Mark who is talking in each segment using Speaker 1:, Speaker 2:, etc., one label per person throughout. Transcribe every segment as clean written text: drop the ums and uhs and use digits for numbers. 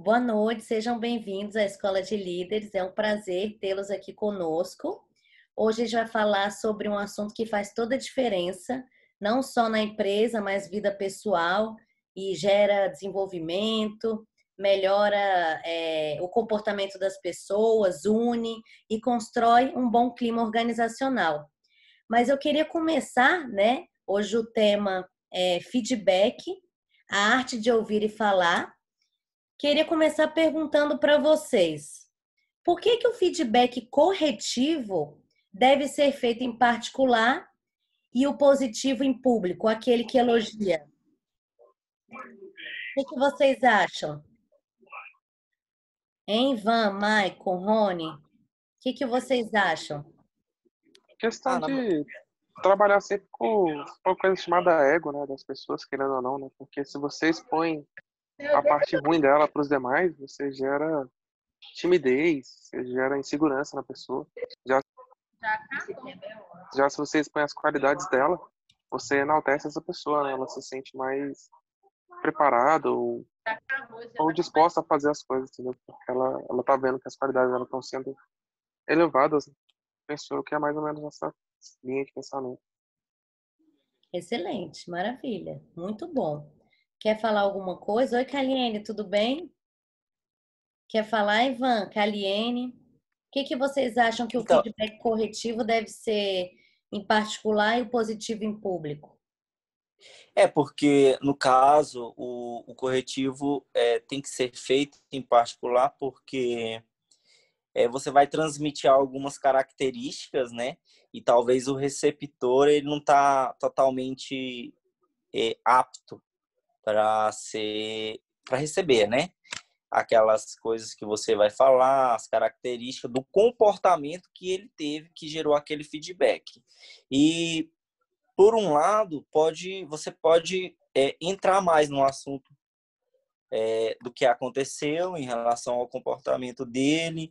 Speaker 1: Boa noite, sejam bem-vindos à Escola de Líderes. É um prazer tê-los aqui conosco. Hoje a gente vai falar sobre um assunto que faz toda a diferença, não só na empresa, mas vida pessoal e gera desenvolvimento, melhora o comportamento das pessoas, une e constrói um bom clima organizacional. Mas eu queria começar, né? Hoje o tema é feedback, a arte de ouvir e falar. Queria começar perguntando para vocês: por que o feedback corretivo deve ser feito em particular e o positivo em público, aquele que elogia? O que vocês acham? Hein, Ivan, Maicon, Rony? O que vocês acham?
Speaker 2: Questão
Speaker 3: Ah, na...
Speaker 2: de trabalhar sempre com uma coisa chamada ego, né, das pessoas, querendo ou não, né? Porque se você expõe a parte ruim dela para os demais, você gera timidez, você gera insegurança na pessoa. Já se você expõe as qualidades dela, você enaltece essa pessoa, né? Ela se sente mais preparada ou disposta a fazer as coisas, entendeu? Porque ela tá vendo que as qualidades dela estão sendo elevadas, né? Pessoa que é mais ou menos essa linha de pensamento.
Speaker 1: Excelente, maravilha, muito bom. Quer falar alguma coisa? Oi, Kaliene, tudo bem? Quer falar, Ivan, Kaliene? O que vocês acham que o
Speaker 3: Então,
Speaker 1: feedback corretivo deve ser em particular e o positivo em público?
Speaker 3: porque no caso o corretivo tem que ser feito em particular porque você vai transmitir algumas características, né? E talvez o receptor ele não está totalmente apto para receber, né? Aquelas coisas que você vai falar, as características do comportamento que ele teve que gerou aquele feedback. E por um lado, você pode entrar mais no assunto do que aconteceu em relação ao comportamento dele,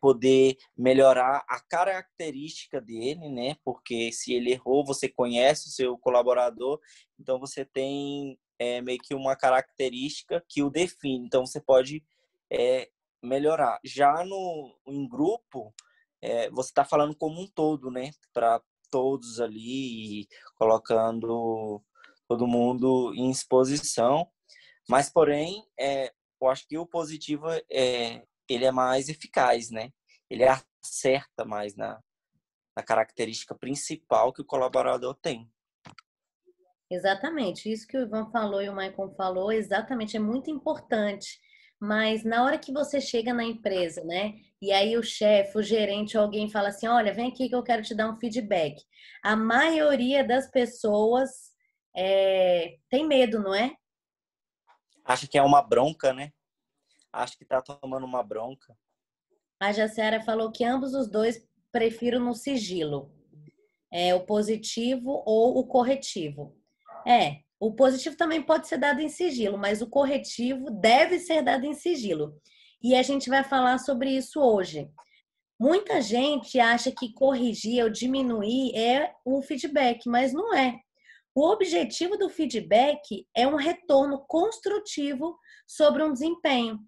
Speaker 3: poder melhorar a característica dele, né? Porque se ele errou, você conhece o seu colaborador, então você tem meio que uma característica que o define, então você pode melhorar. Já em grupo, você está falando como um todo, né? Para todos ali, colocando todo mundo em exposição. Mas, porém, eu acho que o positivo ele é mais eficaz, né? Ele acerta mais na característica principal que o colaborador tem.
Speaker 1: Exatamente, isso que o Ivan falou e o Maicon falou, exatamente, é muito importante. Mas na hora que você chega na empresa, né? E aí o chefe, o gerente, alguém fala assim: olha, vem aqui que eu quero te dar um feedback. A maioria das pessoas tem medo, não é?
Speaker 3: Acha que é uma bronca, né? Acha que tá tomando uma bronca.
Speaker 1: A Jaciara falou que ambos os dois prefiro no sigilo. O positivo ou o corretivo. O positivo também pode ser dado em sigilo, mas o corretivo deve ser dado em sigilo. E a gente vai falar sobre isso hoje. Muita gente acha que corrigir ou diminuir é o feedback, mas não é. O objetivo do feedback é um retorno construtivo sobre um desempenho.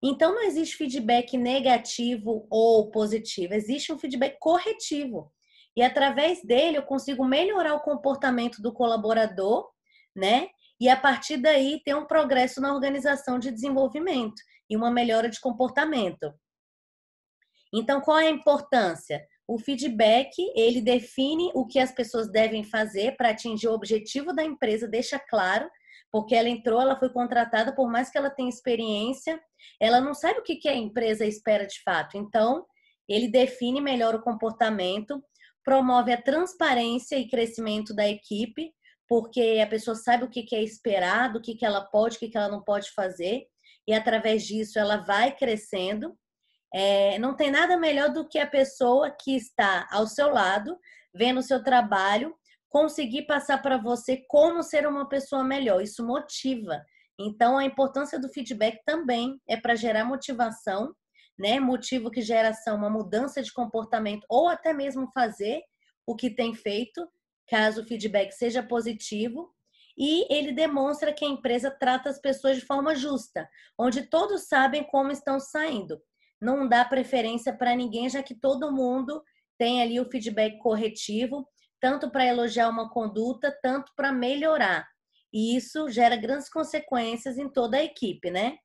Speaker 1: Então, não existe feedback negativo ou positivo, existe um feedback corretivo. E através dele eu consigo melhorar o comportamento do colaborador, né? E a partir daí ter um progresso na organização de desenvolvimento e uma melhora de comportamento. Então, qual é a importância? O feedback, ele define o que as pessoas devem fazer para atingir o objetivo da empresa, deixa claro, porque ela entrou, ela foi contratada, por mais que ela tenha experiência, ela não sabe o que a empresa espera de fato. Então, ele define melhor o comportamento, promove a transparência e crescimento da equipe, porque a pessoa sabe o que é esperado, o que ela pode, o que ela não pode fazer, e através disso ela vai crescendo. Não tem nada melhor do que a pessoa que está ao seu lado, vendo o seu trabalho, conseguir passar para você como ser uma pessoa melhor. Isso motiva. Então, a importância do feedback também é para gerar motivação, né? Motivo que gera uma mudança de comportamento ou até mesmo fazer o que tem feito, caso o feedback seja positivo. E ele demonstra que a empresa trata as pessoas de forma justa, onde todos sabem como estão saindo. Não dá preferência para ninguém, já que todo mundo tem ali o feedback corretivo, tanto para elogiar uma conduta, tanto para melhorar. E isso gera grandes consequências em toda a equipe, né?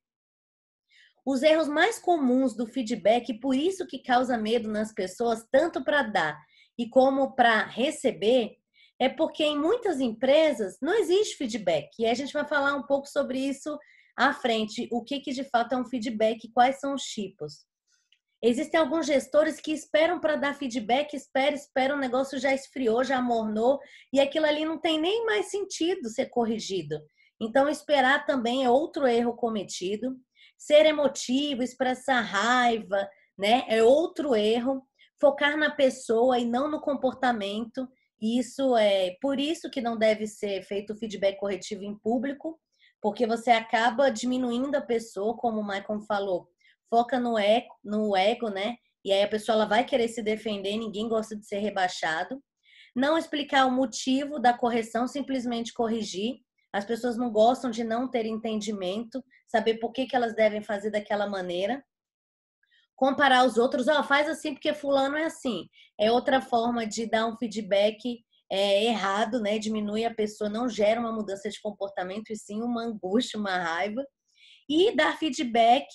Speaker 1: Os erros mais comuns do feedback, por isso que causa medo nas pessoas, tanto para dar e como para receber, é porque em muitas empresas não existe feedback. E a gente vai falar um pouco sobre isso à frente, o que de fato é um feedback, quais são os tipos. Existem alguns gestores que esperam para dar feedback, espera, o negócio já esfriou, já amornou, e aquilo ali não tem nem mais sentido ser corrigido. Então, esperar também é outro erro cometido. Ser emotivo, expressar raiva, né, é outro erro. Focar na pessoa e não no comportamento. Isso é por isso que não deve ser feito feedback corretivo em público, porque você acaba diminuindo a pessoa, como o Michael falou. Foca no ego, né? E aí a pessoa ela vai querer se defender, ninguém gosta de ser rebaixado. Não explicar o motivo da correção, simplesmente corrigir. As pessoas não gostam de não ter entendimento, saber por que elas devem fazer daquela maneira. Comparar os outros, faz assim porque fulano é assim. É outra forma de dar um feedback errado, né? Diminui a pessoa, não gera uma mudança de comportamento, e sim uma angústia, uma raiva. E dar feedback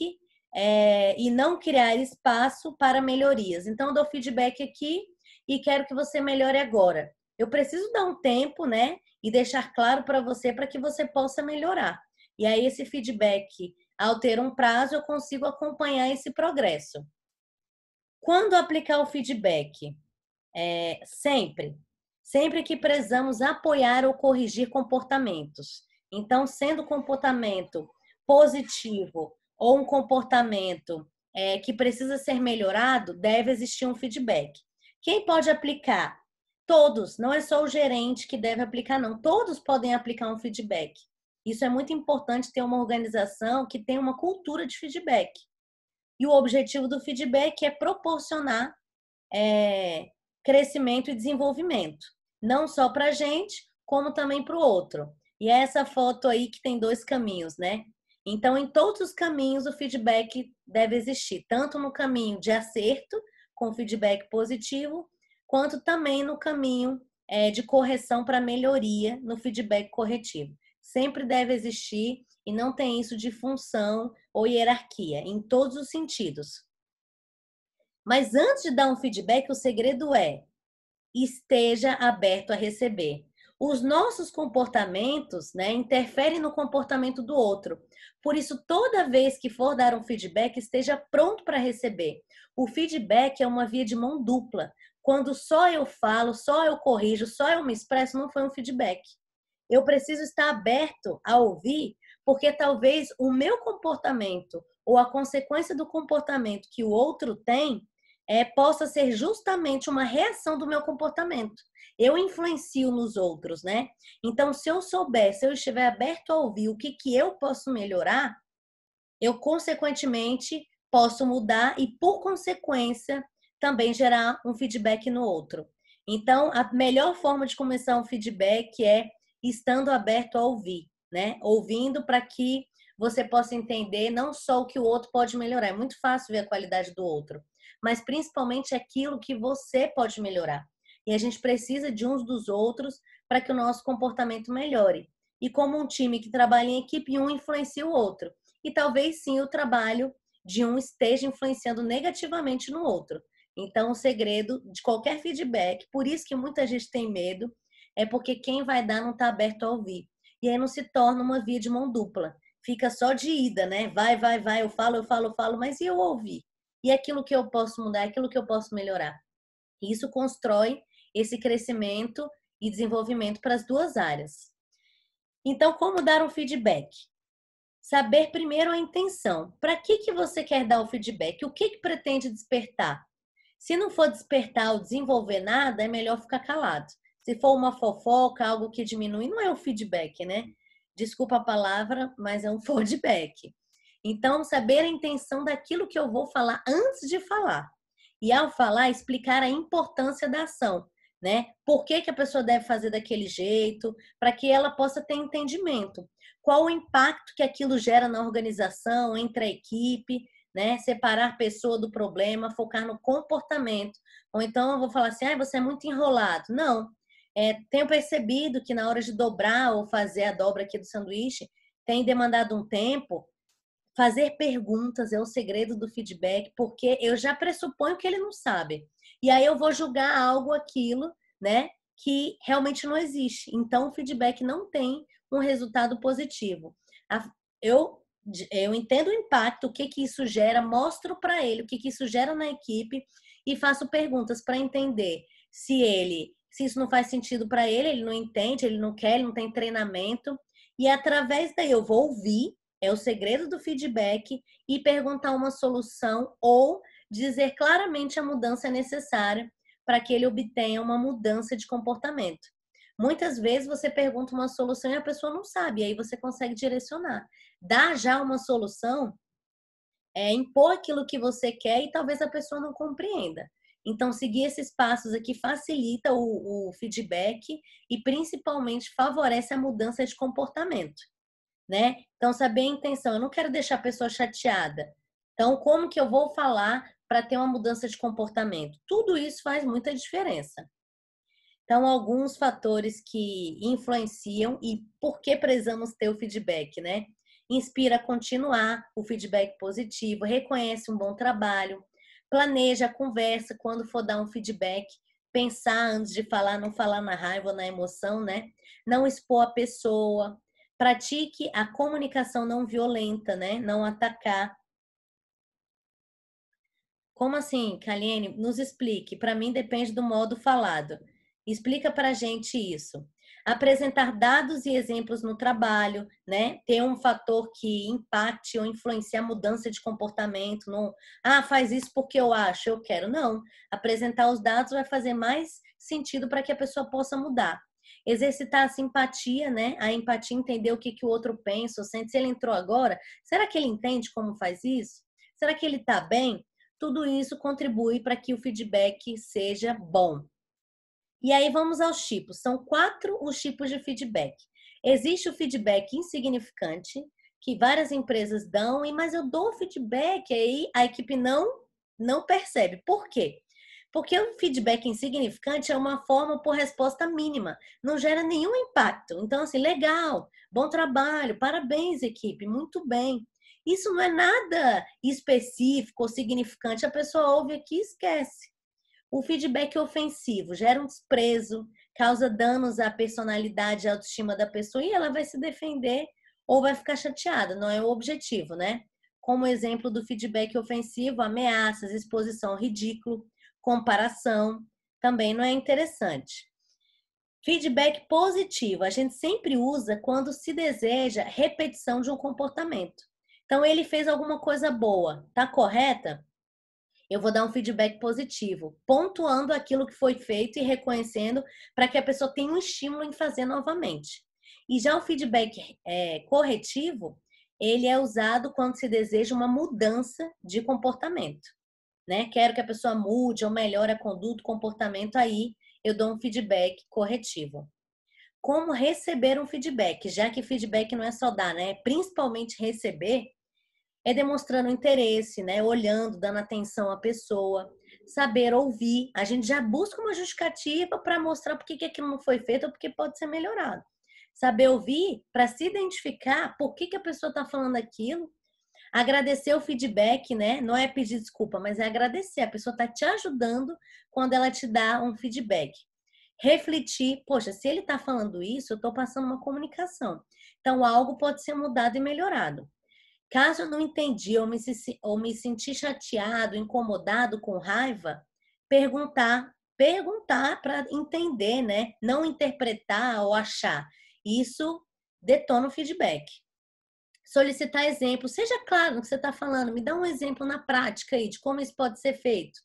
Speaker 1: e não criar espaço para melhorias. Então, eu dou feedback aqui e quero que você melhore agora. Eu preciso dar um tempo, né? E deixar claro para você que você possa melhorar. E aí, esse feedback, ao ter um prazo, eu consigo acompanhar esse progresso. Quando aplicar o feedback? Sempre que precisamos apoiar ou corrigir comportamentos. Então, sendo comportamento positivo ou um comportamento que precisa ser melhorado, deve existir um feedback. Quem pode aplicar? Todos, não é só o gerente que deve aplicar, não. Todos podem aplicar um feedback. Isso é muito importante, ter uma organização que tenha uma cultura de feedback. E o objetivo do feedback é proporcionar crescimento e desenvolvimento. Não só para a gente, como também para o outro. E é essa foto aí que tem 2 caminhos, né? Então, em todos os caminhos, o feedback deve existir. Tanto no caminho de acerto, com feedback positivo, quanto também no caminho de correção para melhoria, no feedback corretivo. Sempre deve existir e não tem isso de função ou hierarquia, em todos os sentidos. Mas antes de dar um feedback, o segredo esteja aberto a receber. Os nossos comportamentos, né, interferem no comportamento do outro. Por isso, toda vez que for dar um feedback, esteja pronto para receber. O feedback é uma via de mão dupla. Quando só eu falo, só eu corrijo, só eu me expresso, não foi um feedback. Eu preciso estar aberto a ouvir, porque talvez o meu comportamento ou a consequência do comportamento que o outro tem possa ser justamente uma reação do meu comportamento. Eu influencio nos outros, né? Então, se eu souber, se eu estiver aberto a ouvir o que eu posso melhorar, eu, consequentemente, posso mudar e, por consequência, também gerar um feedback no outro. Então, a melhor forma de começar um feedback é estando aberto a ouvir, né? Ouvindo para que você possa entender não só o que o outro pode melhorar. É muito fácil ver a qualidade do outro, mas principalmente aquilo que você pode melhorar. E a gente precisa de uns dos outros para que o nosso comportamento melhore. E como um time que trabalha em equipe, um influencia o outro. E talvez sim o trabalho de um esteja influenciando negativamente no outro. Então, o segredo de qualquer feedback, por isso que muita gente tem medo, é porque quem vai dar não está aberto a ouvir. E aí não se torna uma via de mão dupla. Fica só de ida, né? Vai, eu falo, mas e eu ouvir? E aquilo que eu posso mudar, aquilo que eu posso melhorar? Isso constrói esse crescimento e desenvolvimento para as duas áreas. Então, como dar um feedback? Saber primeiro a intenção. Para que você quer dar o feedback? O que pretende despertar? Se não for despertar ou desenvolver nada, é melhor ficar calado. Se for uma fofoca, algo que diminui, não é o feedback, né? Desculpa a palavra, mas é um feedback. Então, saber a intenção daquilo que eu vou falar antes de falar. E ao falar, explicar a importância da ação. né? Por que que a pessoa deve fazer daquele jeito, para que ela possa ter entendimento. Qual o impacto que aquilo gera na organização, entre a equipe, né? Separar a pessoa do problema, focar no comportamento. Ou então eu vou falar assim, ah, você é muito enrolado. Não. Tenho percebido que na hora de dobrar ou fazer a dobra aqui do sanduíche, tem demandado um tempo. Fazer perguntas é o segredo do feedback, porque eu já pressuponho que ele não sabe. E aí eu vou julgar algo, aquilo, né, que realmente não existe. Então, o feedback não tem um resultado positivo. Eu, eu entendo o impacto, o que que isso gera, mostro para ele o que que isso gera na equipe e faço perguntas para entender se isso não faz sentido para ele, ele não entende, ele não quer, ele não tem treinamento. E através daí eu vou ouvir, é o segredo do feedback, e perguntar uma solução ou dizer claramente a mudança necessária para que ele obtenha uma mudança de comportamento. Muitas vezes você pergunta uma solução e a pessoa não sabe, e aí você consegue direcionar. Dar já uma solução é impor aquilo que você quer e talvez a pessoa não compreenda. Então, seguir esses passos aqui facilita o feedback e principalmente favorece a mudança de comportamento, né? Então, saber a intenção. Eu não quero deixar a pessoa chateada. Então, como que eu vou falar para ter uma mudança de comportamento? Tudo isso faz muita diferença. Então, alguns fatores que influenciam e por que precisamos ter o feedback, né? Inspira a continuar o feedback positivo, reconhece um bom trabalho, planeja a conversa quando for dar um feedback, pensar antes de falar, não falar na raiva ou na emoção, né? Não expor a pessoa, pratique a comunicação não violenta, né? Não atacar. Como assim, Kaliene? Nos explique. Para mim depende do modo falado. Explica para a gente isso. Apresentar dados e exemplos no trabalho, né? Ter um fator que impacte ou influencie a mudança de comportamento. Não, faz isso porque eu acho, eu quero. Não. Apresentar os dados vai fazer mais sentido para que a pessoa possa mudar. Exercitar a simpatia, né? A empatia, entender o que, que o outro pensa ou sente. Se ele entrou agora, será que ele entende como faz isso? Será que ele está bem? Tudo isso contribui para que o feedback seja bom. E aí vamos aos tipos. São 4 os tipos de feedback. Existe o feedback insignificante, que várias empresas dão, mas eu dou feedback, aí a equipe não percebe. Por quê? Porque o feedback insignificante é uma forma por resposta mínima, não gera nenhum impacto. Então, assim, legal, bom trabalho, parabéns, equipe, muito bem. Isso não é nada específico ou significante, a pessoa ouve aqui e esquece. O feedback ofensivo gera um desprezo, causa danos à personalidade e à autoestima da pessoa e ela vai se defender ou vai ficar chateada, não é o objetivo, né? Como exemplo do feedback ofensivo, ameaças, exposição ao ridículo, comparação, também não é interessante. Feedback positivo, a gente sempre usa quando se deseja repetição de um comportamento. Então, ele fez alguma coisa boa, tá correta? Eu vou dar um feedback positivo, pontuando aquilo que foi feito e reconhecendo para que a pessoa tenha um estímulo em fazer novamente. E já o feedback corretivo, ele é usado quando se deseja uma mudança de comportamento, né? Quero que a pessoa mude ou melhore a conduta, o comportamento, aí eu dou um feedback corretivo. Como receber um feedback, já que feedback não é só dar, né? Principalmente receber, é demonstrando interesse, né? Olhando, dando atenção à pessoa, saber ouvir. A gente já busca uma justificativa para mostrar por que aquilo não foi feito ou porque pode ser melhorado. Saber ouvir para se identificar por que a pessoa está falando aquilo. Agradecer o feedback, né? Não é pedir desculpa, mas é agradecer. A pessoa está te ajudando quando ela te dá um feedback. Refletir, poxa, se ele está falando isso, eu estou passando uma comunicação. Então, algo pode ser mudado e melhorado. Caso eu não entendi ou me senti chateado, incomodado, com raiva, perguntar para entender, né? Não interpretar ou achar. Isso detona o feedback. Solicitar exemplo. Seja claro no que você está falando. Me dá um exemplo na prática aí de como isso pode ser feito.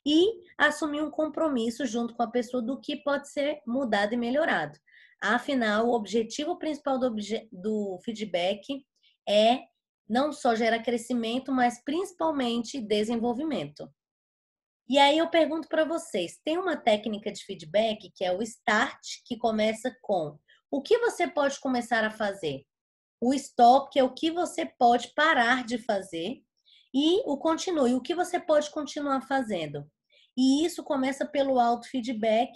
Speaker 1: E assumir um compromisso junto com a pessoa do que pode ser mudado e melhorado. Afinal, o objetivo principal do feedback é não só gerar crescimento, mas principalmente desenvolvimento. E aí eu pergunto para vocês, tem uma técnica de feedback que é o START, que começa com o que você pode começar a fazer? O stop, que é o que você pode parar de fazer, e o continue, o que você pode continuar fazendo. E isso começa pelo auto-feedback,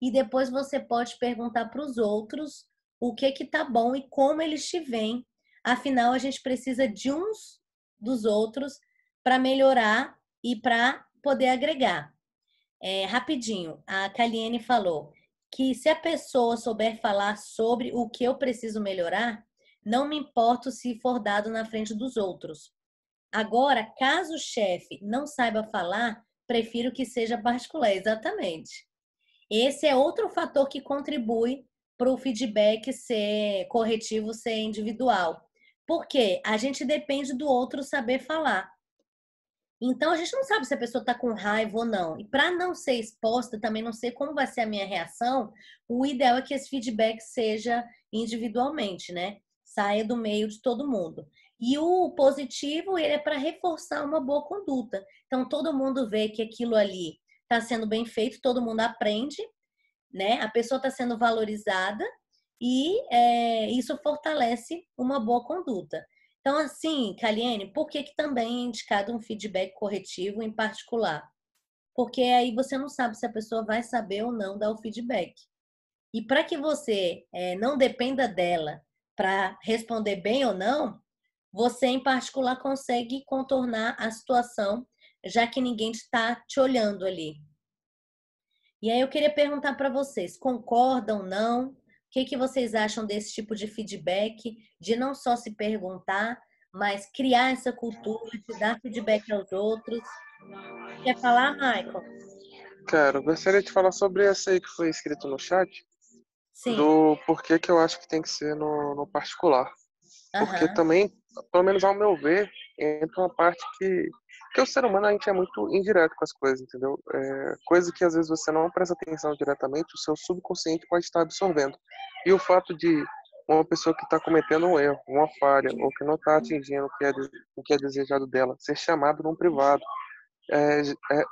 Speaker 1: e depois você pode perguntar para os outros o que tá bom e como eles te veem. Afinal, a gente precisa de uns dos outros para melhorar e para poder agregar. Rapidinho, a Kaliene falou que se a pessoa souber falar sobre o que eu preciso melhorar, não me importo se for dado na frente dos outros. Agora, caso o chefe não saiba falar, prefiro que seja particular. Exatamente. Esse é outro fator que contribui para o feedback ser corretivo, ser individual. Porque a gente depende do outro saber falar. Então, a gente não sabe se a pessoa está com raiva ou não. E para não ser exposta, também não sei como vai ser a minha reação, o ideal é que esse feedback seja individualmente, né? Saia do meio de todo mundo. E o positivo, ele é para reforçar uma boa conduta. Então, todo mundo vê que aquilo ali está sendo bem feito, todo mundo aprende, né? A pessoa está sendo valorizada e isso fortalece uma boa conduta. Então, assim, Kaliene, por que que também é indicado um feedback corretivo em particular? Porque aí você não sabe se a pessoa vai saber ou não dar o feedback. E para que você não dependa dela para responder bem ou não, você, em particular, consegue contornar a situação, já que ninguém está te olhando ali. E aí eu queria perguntar para vocês, concordam ou não? O que que vocês acham desse tipo de feedback, de não só se perguntar, mas criar essa cultura de dar feedback aos outros? Quer falar, Michael?
Speaker 2: Cara, eu gostaria de falar sobre essa aí que foi escrito no chat,
Speaker 1: Sim.
Speaker 2: do porquê que eu acho que tem que ser no particular. Porque
Speaker 1: Aham.
Speaker 2: também, pelo menos ao meu ver, entra uma parte que o ser humano a gente é muito indireto com as coisas, entendeu? Coisa que às vezes você não presta atenção diretamente, o seu subconsciente pode estar absorvendo. E o fato de uma pessoa que está cometendo um erro, uma falha, ou que não está atingindo o que é desejado dela, ser chamado num privado, é, é,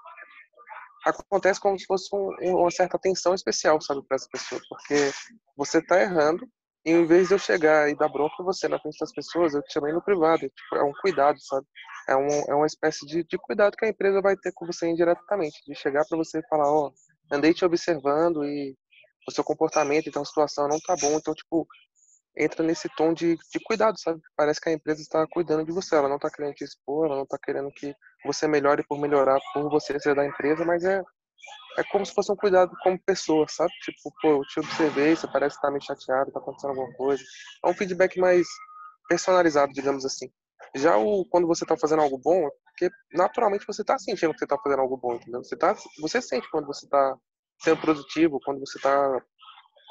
Speaker 2: acontece como se fosse uma certa atenção especial, sabe, para essa pessoa, porque você está errando e em vez de eu chegar e dar bronca em você na frente das pessoas, eu te chamei no privado. Tipo, é um cuidado, sabe? É uma espécie de cuidado que a empresa vai ter com você indiretamente, de chegar para você e falar, ó, andei te observando e o seu comportamento, então a situação não tá bom, então, tipo, entra nesse tom de cuidado, sabe? Parece que a empresa está cuidando de você, ela não está querendo te expor, ela não está querendo que você melhore por melhorar, por você ser da empresa, mas é como se fosse um cuidado como pessoa, sabe? Tipo, pô, eu te observei, você parece estar meio chateado, tá acontecendo alguma coisa. É um feedback mais personalizado, digamos assim. Já quando você tá fazendo algo bom, é porque naturalmente você tá sentindo que você tá fazendo algo bom, entendeu? Você sente quando você tá sendo produtivo, quando você tá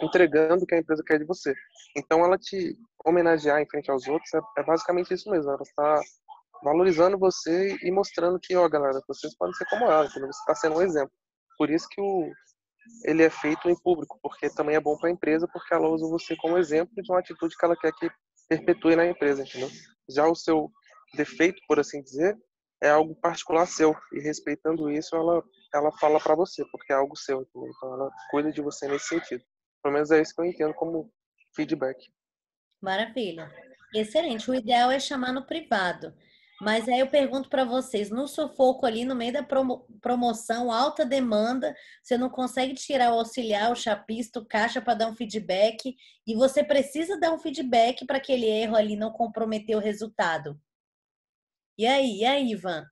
Speaker 2: entregando o que a empresa quer de você. Então, ela te homenagear em frente aos outros é basicamente isso mesmo. Ela está valorizando você e mostrando que, ó, galera, vocês podem ser como ela, entendeu? Você está sendo um exemplo. Por isso que ele é feito em público, porque também é bom para a empresa, porque ela usa você como exemplo de uma atitude que ela quer que perpetue na empresa, entendeu? Já o seu defeito, por assim dizer, é algo particular seu, e respeitando isso, ela fala para você, porque é algo seu, entendeu? Então ela cuida de você nesse sentido. Pelo menos é isso que eu entendo como feedback.
Speaker 1: Maravilha. Excelente. O ideal é chamar no privado. Mas aí eu pergunto para vocês, no sufoco ali, no meio da promoção, alta demanda, você não consegue tirar o auxiliar, o chapista, o caixa para dar um feedback, e você precisa dar um feedback para aquele erro ali não comprometer o resultado. E aí, Ivan?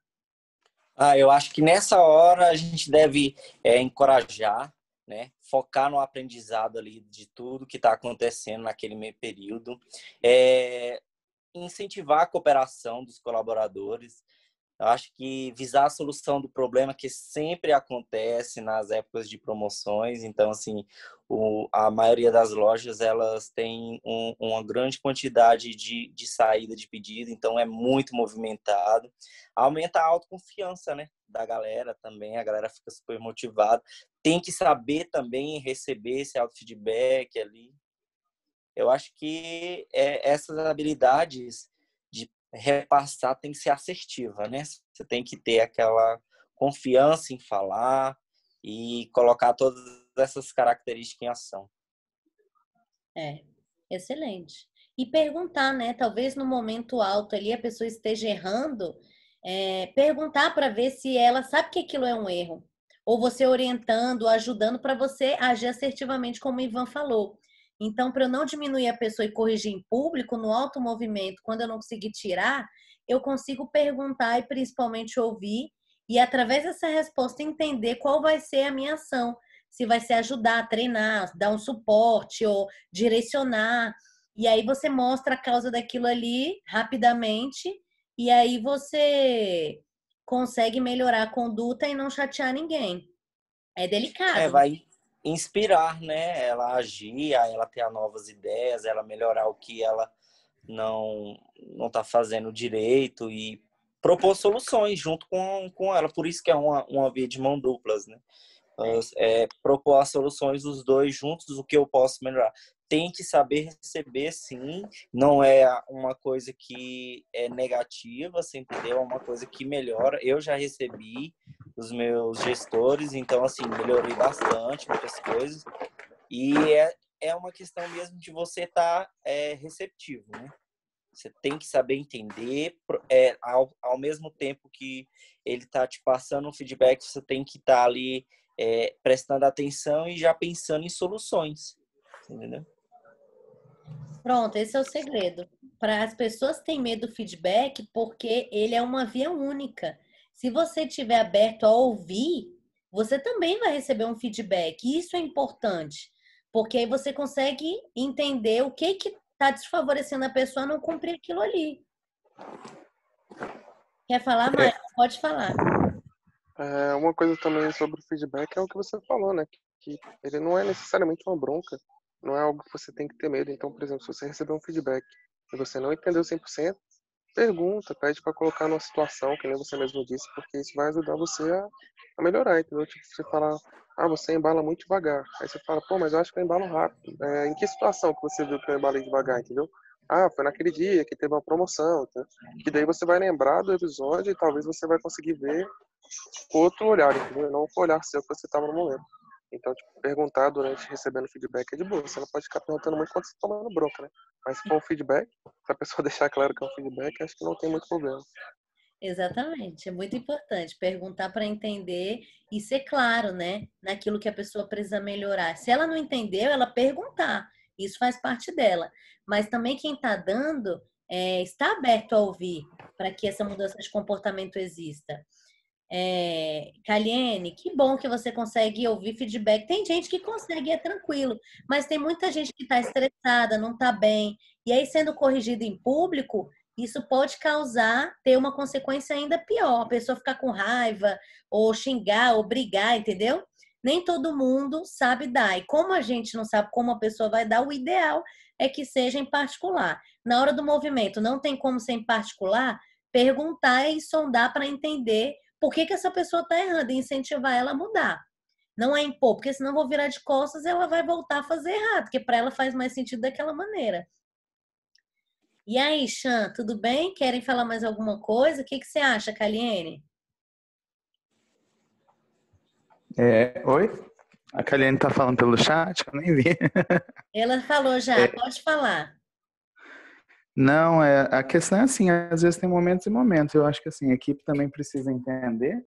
Speaker 3: Eu acho que nessa hora a gente deve encorajar, né? Focar no aprendizado ali de tudo que está acontecendo naquele meio período, incentivar a cooperação dos colaboradores. Eu acho que visar a solução do problema que sempre acontece nas épocas de promoções. Então, assim, a maioria das lojas, elas têm uma grande quantidade de saída de pedido, então é muito movimentado. Aumenta a autoconfiança, né, da galera também, a galera fica super motivada. Tem que saber também receber esse auto-feedback ali. Eu acho que essas habilidades de repassar tem que ser assertiva, né? Você tem que ter aquela confiança em falar e colocar todas essas características em ação.
Speaker 1: Excelente. E perguntar, né? Talvez no momento alto ali a pessoa esteja errando, perguntar para ver se ela sabe que aquilo é um erro. Ou você orientando, ajudando para você agir assertivamente, como o Ivan falou. Então, para eu não diminuir a pessoa e corrigir em público, no alto movimento, quando eu não conseguir tirar, eu consigo perguntar e principalmente ouvir, e através dessa resposta entender qual vai ser a minha ação. Se vai ser ajudar, treinar, dar um suporte ou direcionar. E aí você mostra a causa daquilo ali rapidamente, e aí você consegue melhorar a conduta e não chatear ninguém. É delicado.
Speaker 3: Vai inspirar, né? Ela a agir, a ela ter novas ideias, ela melhorar o que ela não está fazendo direito e propor soluções junto com ela. Por isso que é uma via de mão duplas, né? Propor as soluções dos dois juntos, o que eu posso melhorar. Tem que saber receber, sim. Não é uma coisa que é negativa, você entendeu? É uma coisa que melhora. Eu já recebi dos meus gestores, então, assim, melhorei bastante muitas coisas. E é uma questão mesmo de você estar receptivo, né? Você tem que saber entender, ao mesmo tempo que ele está te passando um feedback, você tem que estar ali prestando atenção e já pensando em soluções, entendeu?
Speaker 1: Pronto, esse é o segredo. Para as pessoas têm medo do feedback porque ele é uma via única. Se você estiver aberto a ouvir, você também vai receber um feedback. E isso é importante, porque aí você consegue entender o que está desfavorecendo a pessoa a não cumprir aquilo ali. Quer falar mais? Pode falar.
Speaker 2: Uma coisa também sobre o feedback é o que você falou, né? Que ele não é necessariamente uma bronca, não é algo que você tem que ter medo. Então, por exemplo, se você receber um feedback e você não entendeu 100%, pergunta, pede para colocar numa situação, que nem você mesmo disse, porque isso vai ajudar você a melhorar, entendeu? Tipo, você falar, você embala muito devagar. Aí você fala, pô, mas eu acho que eu embalo rápido. Em que situação que você viu que eu embalei devagar, entendeu? Foi naquele dia que teve uma promoção, tá? Que daí você vai lembrar do episódio e talvez você vai conseguir ver outro olhar, entendeu? Não o olhar seu que você estava no momento. Então, tipo, perguntar durante recebendo feedback é de boa. Você não pode ficar perguntando muito quando você está tomando bronca, né? Mas se for um feedback, se a pessoa deixar claro que é um feedback, acho que não tem muito problema.
Speaker 1: Exatamente, é muito importante perguntar para entender e ser claro, né, naquilo que a pessoa precisa melhorar. Se ela não entendeu, ela perguntar, isso faz parte dela. Mas também quem está dando está aberto a ouvir para que essa mudança de comportamento exista. Kaliene, que bom que você consegue ouvir feedback. Tem gente que consegue, é tranquilo, mas tem muita gente que está estressada, não está bem, e aí sendo corrigido em público, isso pode ter uma consequência ainda pior, a pessoa ficar com raiva, ou xingar, ou brigar, entendeu? Nem todo mundo sabe dar, e como a gente não sabe como a pessoa vai dar, o ideal é que seja em particular. Na hora do movimento, não tem como ser em particular, perguntar e sondar para entender por que essa pessoa está errando e incentivar ela a mudar. Não é impor, porque senão eu vou virar de costas e ela vai voltar a fazer errado, porque para ela faz mais sentido daquela maneira. E aí, Chan, tudo bem? Querem falar mais alguma coisa? O que você acha, Kaliene?
Speaker 4: Oi? A Kaliene tá falando pelo chat, eu nem vi.
Speaker 1: Ela falou já, pode falar.
Speaker 4: Não, a questão é assim, às vezes tem momentos e momentos. Eu acho que assim, a equipe também precisa entender